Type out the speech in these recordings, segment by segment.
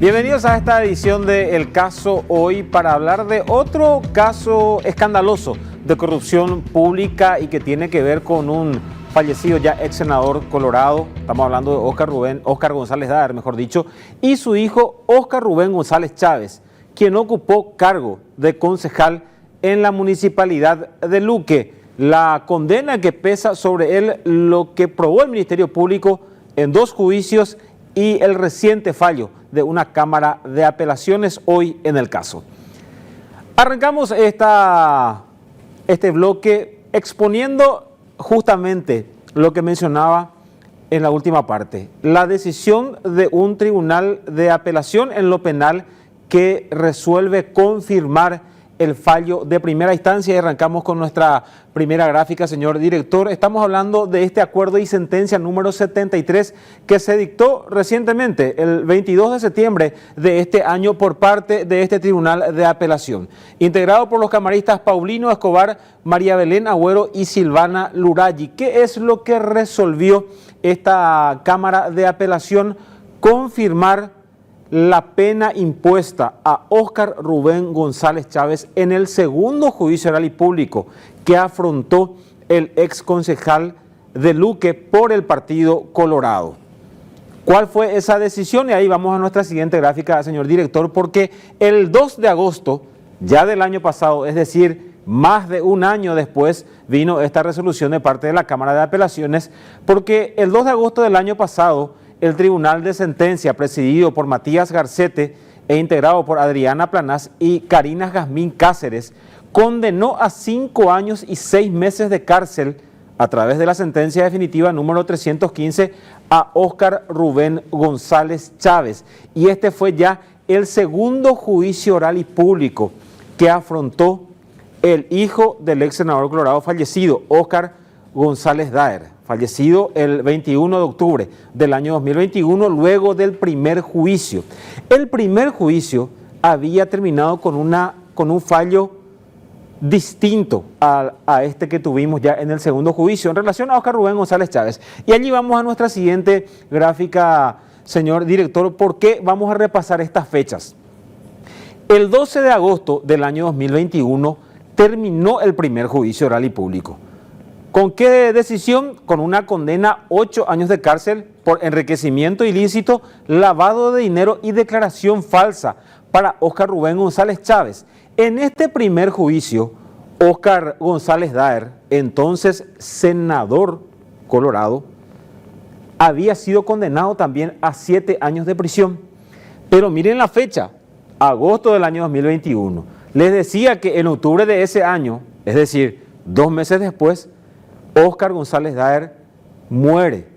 Bienvenidos a esta edición de El Caso Hoy para hablar de otro caso escandaloso de corrupción pública y que tiene que ver con un fallecido ya ex senador colorado. Estamos hablando de Óscar González Daer, mejor dicho, y su hijo Óscar Rubén González Chávez, quien ocupó cargo de concejal en la municipalidad de Luque. La condena que pesa sobre él, lo que probó el Ministerio Público en 2 juicios y el reciente fallo de una Cámara de Apelaciones hoy en el caso. Arrancamos este bloque exponiendo justamente lo que mencionaba en la última parte, la decisión de un tribunal de apelación en lo penal que resuelve confirmar el fallo de primera instancia. Y arrancamos con nuestra primera gráfica, señor director. Estamos hablando de este acuerdo y sentencia número 73 que se dictó recientemente, el 22 de septiembre de este año, por parte de este tribunal de apelación, integrado por los camaristas Paulino Escobar, María Belén Agüero y Silvana Luraggi. ¿Qué es lo que resolvió esta Cámara de Apelación? Confirmar la pena impuesta a Óscar Rubén González Chávez en el segundo juicio oral y público que afrontó el ex concejal de Luque por el Partido Colorado. ¿Cuál fue esa decisión? Y ahí vamos a nuestra siguiente gráfica, señor director, porque el 2 de agosto ya del año pasado, es decir, más de un año después, vino esta resolución de parte de la Cámara de Apelaciones, porque el 2 de agosto del año pasado, el Tribunal de Sentencia, presidido por Matías Garcete e integrado por Adriana Planás y Karina Jazmín Cáceres, condenó a 5 años y 6 meses de cárcel a través de la sentencia definitiva número 315 a Óscar Rubén González Chávez. Y este fue ya el segundo juicio oral y público que afrontó el hijo del ex senador colorado fallecido, Óscar González Daer, fallecido el 21 de octubre del año 2021, luego del primer juicio. El primer juicio había terminado con un fallo distinto a este que tuvimos ya en el segundo juicio en relación a Óscar Rubén González Chávez. Y allí vamos a nuestra siguiente gráfica, señor director, porque vamos a repasar estas fechas. El 12 de agosto del año 2021 terminó el primer juicio oral y público. ¿Con qué decisión? Con una condena 8 años de cárcel por enriquecimiento ilícito, lavado de dinero y declaración falsa para Óscar Rubén González Chávez. En este primer juicio, Óscar González Daer, entonces senador colorado, había sido condenado también a 7 años de prisión. Pero miren la fecha, agosto del año 2021. Les decía que en octubre de ese año, es decir, 2 meses después, Óscar González Daer muere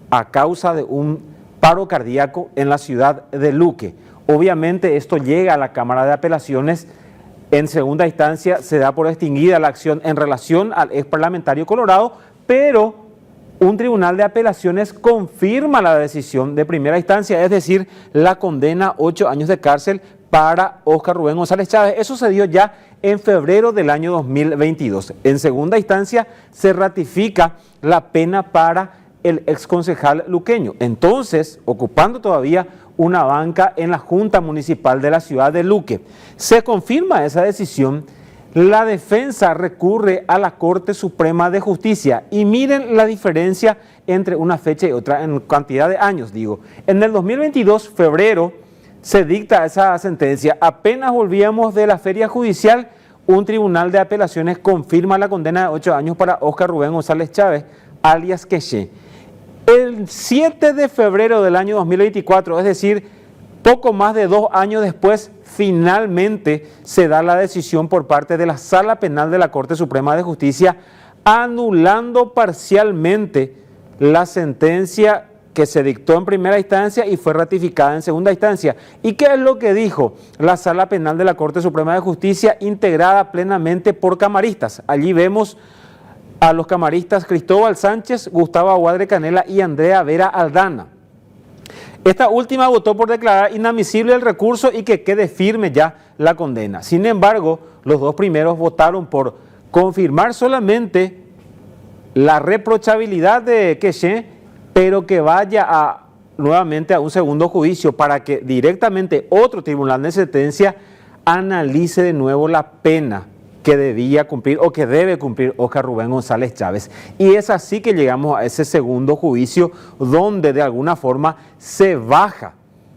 a causa de un paro cardíaco en la ciudad de Luque. Obviamente esto llega a la Cámara de Apelaciones. En segunda instancia se da por extinguida la acción en relación al ex parlamentario colorado, pero un tribunal de apelaciones confirma la decisión de primera instancia, es decir, la condena 8 años de cárcel para Óscar Rubén González Chávez. Eso se dio ya en febrero del año 2022. En segunda instancia se ratifica la pena para el exconcejal luqueño. Entonces, ocupando todavía una banca en la Junta Municipal de la ciudad de Luque, se confirma esa decisión. La defensa recurre a la Corte Suprema de Justicia y miren la diferencia entre una fecha y otra en cantidad de años, digo. En el 2022, febrero, se dicta esa sentencia. Apenas volvíamos de la feria judicial, un tribunal de apelaciones confirma la condena de 8 años para Óscar Rubén González Chávez, alias Queché. El 7 de febrero del año 2024, es decir, poco más de 2 años después, finalmente se da la decisión por parte de la Sala Penal de la Corte Suprema de Justicia, anulando parcialmente la sentencia que se dictó en primera instancia y fue ratificada en segunda instancia. ¿Y qué es lo que dijo la Sala Penal de la Corte Suprema de Justicia, integrada plenamente por camaristas? Allí vemos a los camaristas Cristóbal Sánchez, Gustavo Aguadre Canela y Andrea Vera Aldana. Esta última votó por declarar inadmisible el recurso y que quede firme ya la condena. Sin embargo, los 2 primeros votaron por confirmar solamente la reprochabilidad de Queché, pero que vaya a nuevamente a un segundo juicio para que directamente otro tribunal de sentencia analice de nuevo la pena que debía cumplir o que debe cumplir Óscar Rubén González Chávez. Y es así que llegamos a ese segundo juicio donde de alguna forma se baja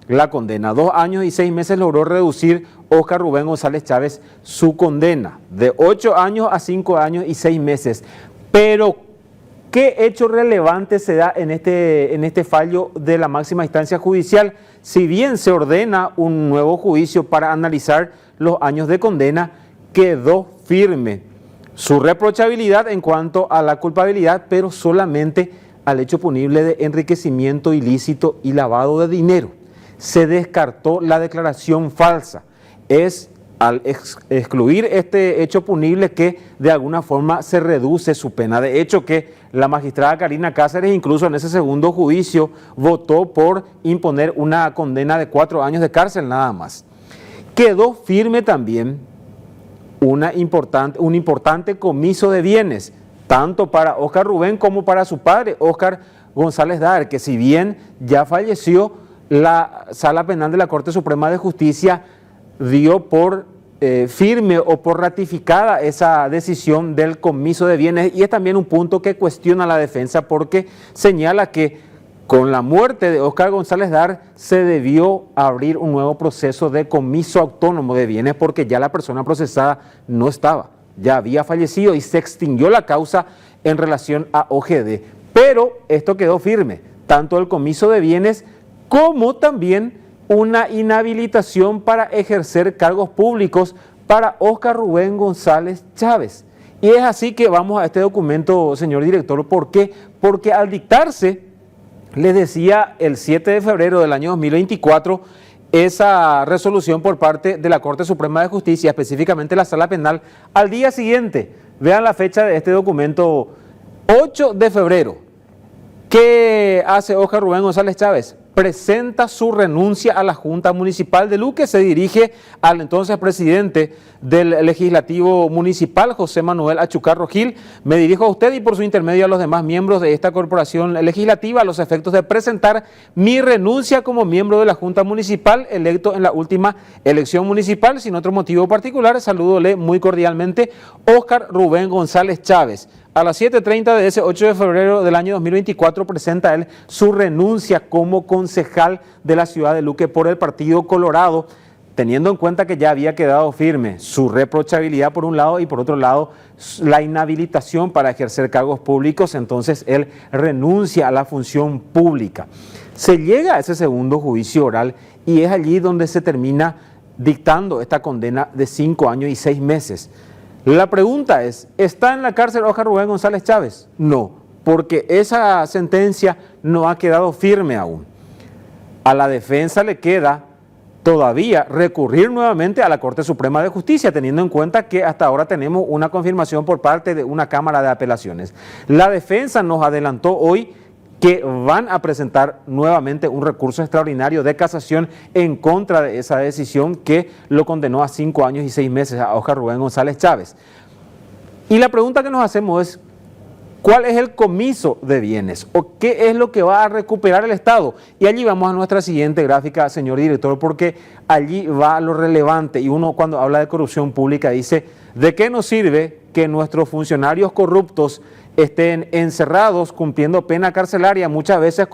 la condena. 2 años y 6 meses logró reducir Óscar Rubén González Chávez su condena de 8 años a 5 años y 6 meses. Pero, ¿qué hecho relevante se da en este fallo de la máxima instancia judicial? Si bien se ordena un nuevo juicio para analizar los años de condena, quedó firme su reprochabilidad en cuanto a la culpabilidad, pero solamente al hecho punible de enriquecimiento ilícito y lavado de dinero. Se descartó la declaración falsa. Es al excluir este hecho punible que de alguna forma se reduce su pena. De hecho, que la magistrada Karina Cáceres incluso en ese segundo juicio votó por imponer una condena de 4 años de cárcel nada más. Quedó firme también un importante comiso de bienes, tanto para Óscar Rubén como para su padre, Óscar González Daer, que si bien ya falleció, la Sala Penal de la Corte Suprema de Justicia dio por firme o por ratificada esa decisión del comiso de bienes, y es también un punto que cuestiona la defensa porque señala que con la muerte de Óscar González Daer se debió abrir un nuevo proceso de comiso autónomo de bienes porque ya la persona procesada no estaba, ya había fallecido y se extinguió la causa en relación a OGD. Pero esto quedó firme, tanto el comiso de bienes como también una inhabilitación para ejercer cargos públicos para Óscar Rubén González Chávez. Y es así que vamos a este documento, señor director. ¿Por qué? Porque al dictarse, les decía, el 7 de febrero del año 2024, esa resolución por parte de la Corte Suprema de Justicia, específicamente la Sala Penal, al día siguiente, vean la fecha de este documento, 8 de febrero, ¿qué hace Óscar Rubén González Chávez? Presenta su renuncia a la Junta Municipal de Luque, se dirige al entonces presidente del Legislativo Municipal, José Manuel Achucarro Gil. Me dirijo a usted y por su intermedio a los demás miembros de esta corporación legislativa a los efectos de presentar mi renuncia como miembro de la Junta Municipal electo en la última elección municipal. Sin otro motivo particular, salúdole muy cordialmente, Óscar Rubén González Chávez. A las 7:30 de ese 8 de febrero del año 2024 presenta él su renuncia como concejal de la ciudad de Luque por el Partido Colorado, teniendo en cuenta que ya había quedado firme su reprochabilidad por un lado y por otro lado la inhabilitación para ejercer cargos públicos. Entonces él renuncia a la función pública. Se llega a ese segundo juicio oral y es allí donde se termina dictando esta condena de 5 años y 6 meses. La pregunta es, ¿está en la cárcel Óscar Rubén González Chávez? No, porque esa sentencia no ha quedado firme aún. A la defensa le queda todavía recurrir nuevamente a la Corte Suprema de Justicia, teniendo en cuenta que hasta ahora tenemos una confirmación por parte de una Cámara de Apelaciones. La defensa nos adelantó hoy que van a presentar nuevamente un recurso extraordinario de casación en contra de esa decisión que lo condenó a 5 años y 6 meses a Óscar Rubén González Chávez. Y la pregunta que nos hacemos es, ¿cuál es el comiso de bienes? ¿O qué es lo que va a recuperar el Estado? Y allí vamos a nuestra siguiente gráfica, señor director, porque allí va lo relevante. Y uno cuando habla de corrupción pública dice, ¿de qué nos sirve que nuestros funcionarios corruptos estén encerrados cumpliendo pena carcelaria, muchas veces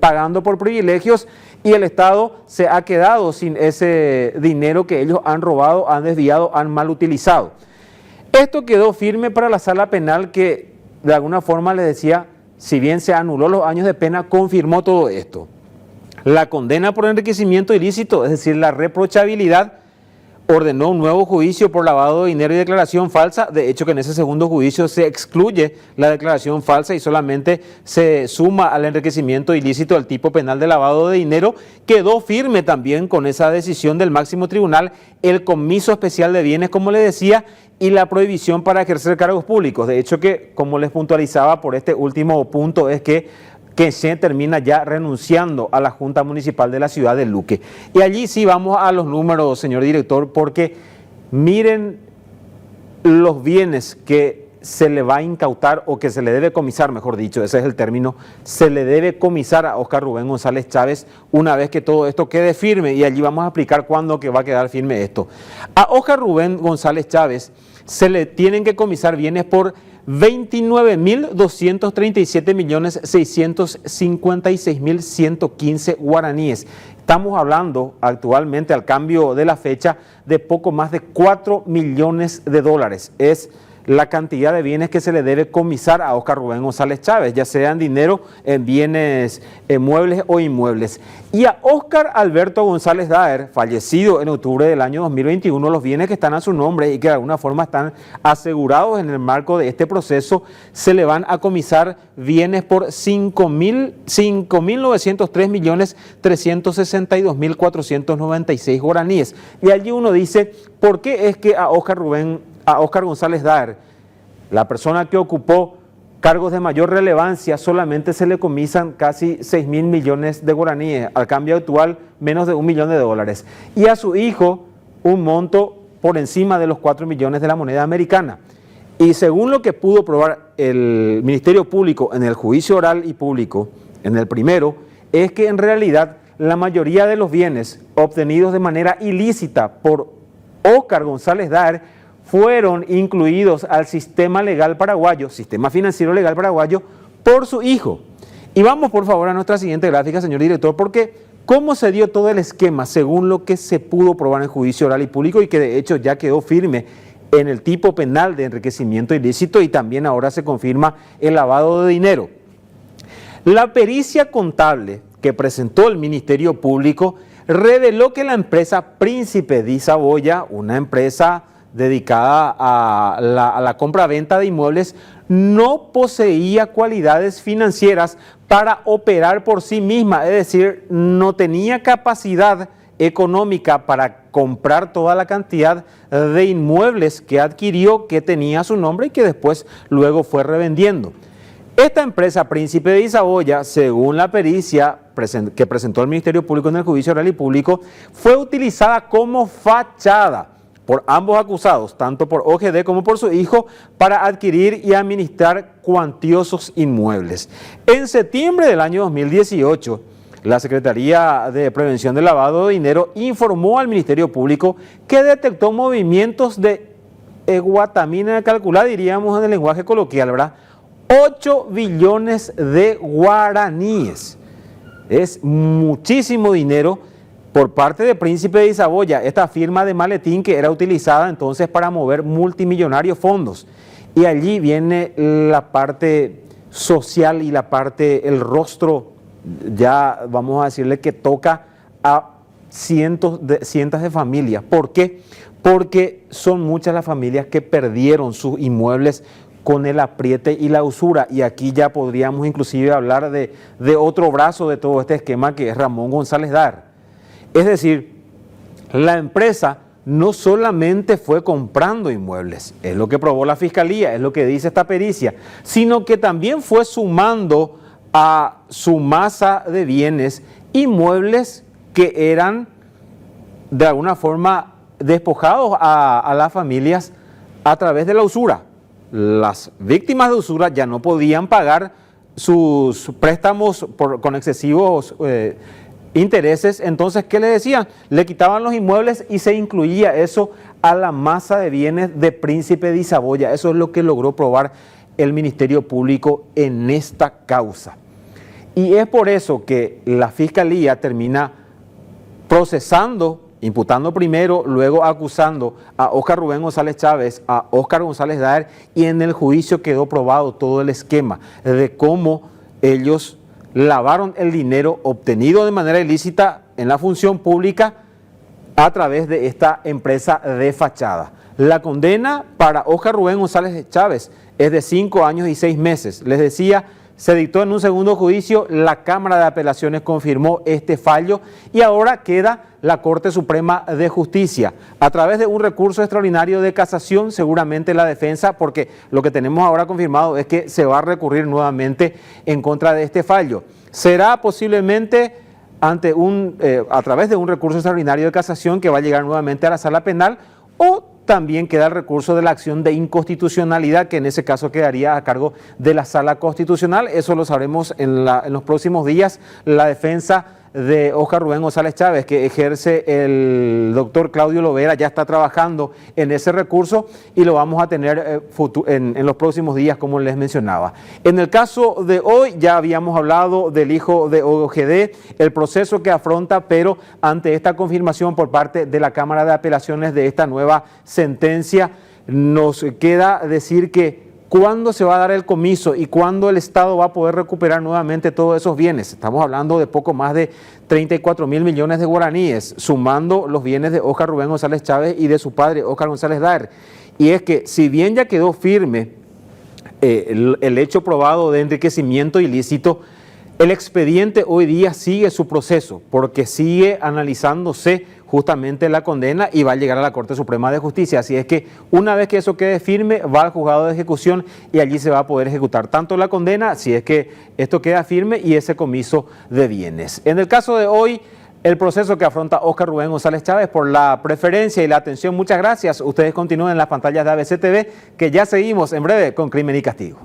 pagando por privilegios, y el Estado se ha quedado sin ese dinero que ellos han robado, han desviado, han mal utilizado? Esto quedó firme para la Sala Penal que de alguna forma les decía, si bien se anuló los años de pena, confirmó todo esto. La condena por enriquecimiento ilícito, es decir, la reprochabilidad, ordenó un nuevo juicio por lavado de dinero y declaración falsa. De hecho, que en ese segundo juicio se excluye la declaración falsa y solamente se suma al enriquecimiento ilícito el tipo penal de lavado de dinero. Quedó firme también con esa decisión del máximo tribunal el comiso especial de bienes, como le decía, y la prohibición para ejercer cargos públicos. De hecho, que como les puntualizaba por este último punto es que se termina ya renunciando a la Junta Municipal de la ciudad de Luque. Y allí sí vamos a los números, señor director, porque miren los bienes que se le va a incautar o que se le debe comisar, mejor dicho, ese es el término, se le debe comisar a Óscar Rubén González Chávez una vez que todo esto quede firme, y allí vamos a explicar cuándo que va a quedar firme esto. A Óscar Rubén González Chávez se le tienen que comisar bienes por 29.237.656.115 guaraníes. Estamos hablando actualmente, al cambio de la fecha, de poco más de 4 millones de dólares. Es la cantidad de bienes que se le debe comisar a Óscar Rubén González Chávez, ya sea en dinero, en bienes muebles o inmuebles. Y a Óscar Alberto González Daer, fallecido en octubre del año 2021, los bienes que están a su nombre y que de alguna forma están asegurados en el marco de este proceso, se le van a comisar bienes por 5.903.362.496 guaraníes. Y allí uno dice, ¿por qué es que a Óscar González Daer, la persona que ocupó cargos de mayor relevancia, solamente se le comisan casi 6.000 millones de guaraníes, al cambio actual menos de 1 millón de dólares, y a su hijo un monto por encima de los 4 millones de la moneda americana? Y según lo que pudo probar el Ministerio Público en el juicio oral y público, en el primero, es que en realidad la mayoría de los bienes obtenidos de manera ilícita por Óscar González Daer fueron incluidos al sistema legal paraguayo, sistema financiero legal paraguayo, por su hijo. Y vamos por favor a nuestra siguiente gráfica, señor director, porque cómo se dio todo el esquema según lo que se pudo probar en juicio oral y público, y que de hecho ya quedó firme en el tipo penal de enriquecimiento ilícito, y también ahora se confirma el lavado de dinero. La pericia contable que presentó el Ministerio Público reveló que la empresa Príncipe de Saboya, una empresa dedicada a la compra-venta de inmuebles, no poseía cualidades financieras para operar por sí misma, es decir, no tenía capacidad económica para comprar toda la cantidad de inmuebles que adquirió, que tenía su nombre y que después luego fue revendiendo. Esta empresa Príncipe de Saboya, según la pericia que presentó el Ministerio Público en el juicio oral y público, fue utilizada como fachada por ambos acusados, tanto por OGD como por su hijo, para adquirir y administrar cuantiosos inmuebles. En septiembre del año 2018, la Secretaría de Prevención del Lavado de Dinero informó al Ministerio Público que detectó movimientos de guatamina calculada, diríamos en el lenguaje coloquial, ¿verdad? 8 billones de guaraníes. Es muchísimo dinero por parte de Príncipe de Saboya, esta firma de maletín que era utilizada entonces para mover multimillonarios fondos. Y allí viene la parte social y la parte, el rostro, ya vamos a decirle, que toca a cientos de familias. ¿Por qué? Porque son muchas las familias que perdieron sus inmuebles con el apriete y la usura, y aquí ya podríamos inclusive hablar de otro brazo de todo este esquema, que es Ramón González Daer. Es decir, la empresa no solamente fue comprando inmuebles, es lo que probó la Fiscalía, es lo que dice esta pericia, sino que también fue sumando a su masa de bienes inmuebles que eran de alguna forma despojados a las familias a través de la usura. Las víctimas de usura ya no podían pagar sus préstamos con excesivos intereses, entonces, ¿qué le decían? Le quitaban los inmuebles y se incluía eso a la masa de bienes de Príncipe de Saboya. Eso es lo que logró probar el Ministerio Público en esta causa. Y es por eso que la Fiscalía termina procesando, imputando primero, luego acusando a Óscar Rubén González Chávez, a Óscar González Daer, y en el juicio quedó probado todo el esquema de cómo ellos lavaron el dinero obtenido de manera ilícita en la función pública a través de esta empresa de fachada. La condena para Óscar Rubén González Chávez es de 5 años y 6 meses. Les decía, se dictó en un segundo juicio, la Cámara de Apelaciones confirmó este fallo y ahora queda la Corte Suprema de Justicia. A través de un recurso extraordinario de casación, seguramente la defensa, porque lo que tenemos ahora confirmado es que se va a recurrir nuevamente en contra de este fallo. Será posiblemente a través de un recurso extraordinario de casación que va a llegar nuevamente a la Sala Penal, o también queda el recurso de la acción de inconstitucionalidad, que en ese caso quedaría a cargo de la Sala Constitucional. Eso lo sabremos en los próximos días. La defensa de Óscar Rubén González Chávez, que ejerce el doctor Claudio Lovera, ya está trabajando en ese recurso y lo vamos a tener en los próximos días, como les mencionaba. En el caso de hoy, ya habíamos hablado del hijo de OGD, el proceso que afronta, pero ante esta confirmación por parte de la Cámara de Apelaciones de esta nueva sentencia, nos queda decir que ¿cuándo se va a dar el comiso y cuándo el Estado va a poder recuperar nuevamente todos esos bienes? Estamos hablando de poco más de 34.000 millones de guaraníes, sumando los bienes de Óscar Rubén González Chávez y de su padre, Óscar González Daer. Y es que, si bien ya quedó firme el hecho probado de enriquecimiento ilícito, el expediente hoy día sigue su proceso, porque sigue analizándose justamente la condena y va a llegar a la Corte Suprema de Justicia. Así es que una vez que eso quede firme, va al juzgado de ejecución y allí se va a poder ejecutar tanto la condena, si es que esto queda firme, y ese comiso de bienes. En el caso de hoy, el proceso que afronta Óscar Rubén González Chávez, por la preferencia y la atención, muchas gracias. Ustedes continúen en las pantallas de ABC TV, que ya seguimos en breve con Crimen y Castigo.